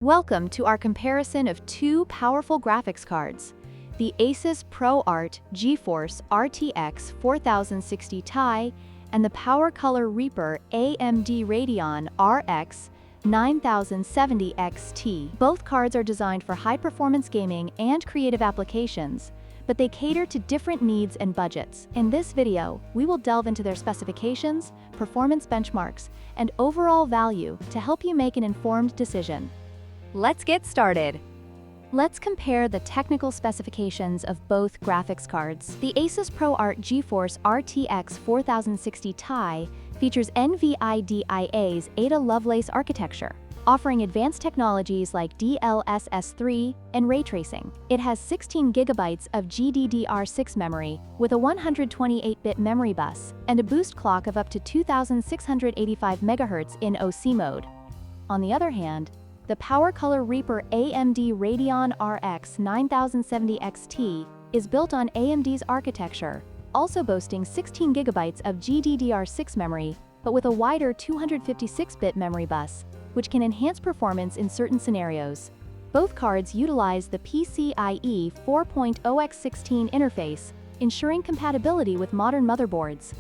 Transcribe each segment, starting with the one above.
Welcome to our comparison of two powerful graphics cards, the ASUS ProArt GeForce RTX 4060 Ti and the PowerColor Reaper AMD Radeon RX 9070 XT. Both cards are designed for high-performance gaming and creative applications, but they cater to different needs and budgets. In this video, we will delve into their specifications, performance benchmarks, and overall value to help you make an informed decision. Let's get started. Let's compare the technical specifications of both graphics cards. The ASUS ProArt GeForce RTX 4060 Ti features NVIDIA's Ada Lovelace architecture, offering advanced technologies like DLSS3 and ray tracing. It has 16 GB of GDDR6 memory with a 128-bit memory bus and a boost clock of up to 2685 MHz in OC mode. On the other hand, the PowerColor Reaper AMD Radeon RX 9070 XT is built on AMD's architecture, also boasting 16 GB of GDDR6 memory, but with a wider 256-bit memory bus, which can enhance performance in certain scenarios. Both cards utilize the PCIe 4.0x16 interface, ensuring compatibility with modern motherboards.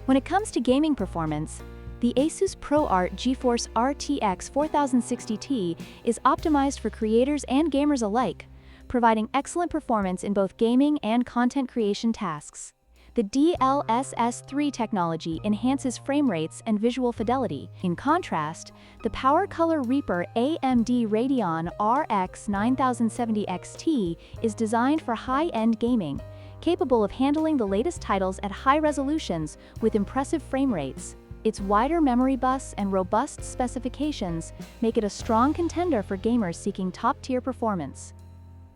When it comes to gaming performance, the ASUS ProArt GeForce RTX 4060 Ti is optimized for creators and gamers alike, providing excellent performance in both gaming and content creation tasks. The DLSS3 technology enhances frame rates and visual fidelity. In contrast, the PowerColor Reaper AMD Radeon RX 9070 XT is designed for high-end gaming, capable of handling the latest titles at high resolutions with impressive frame rates. Its wider memory bus and robust specifications make it a strong contender for gamers seeking top-tier performance.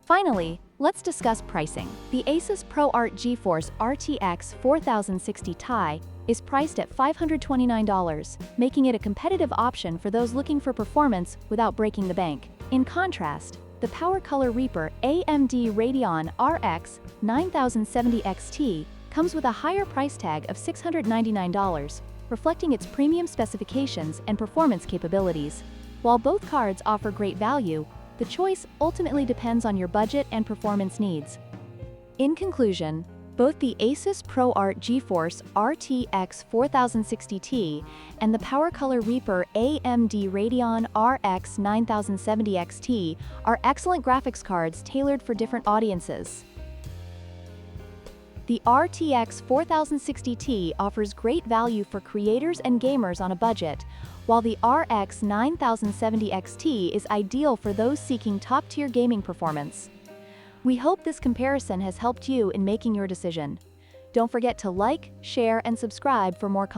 Finally, let's discuss pricing. The ASUS ProArt GeForce RTX 4060 Ti is priced at $529, making it a competitive option for those looking for performance without breaking the bank. In contrast, the PowerColor Reaper AMD Radeon RX 9070 XT comes with a higher price tag of $699, reflecting its premium specifications and performance capabilities. While both cards offer great value, the choice ultimately depends on your budget and performance needs. In conclusion, both the ASUS ProArt GeForce RTX 4060 Ti and the PowerColor Reaper AMD Radeon RX 9070 XT are excellent graphics cards tailored for different audiences. The RTX 4060 Ti offers great value for creators and gamers on a budget, while the RX 9070 XT is ideal for those seeking top-tier gaming performance. We hope this comparison has helped you in making your decision. Don't forget to like, share, and subscribe for more content.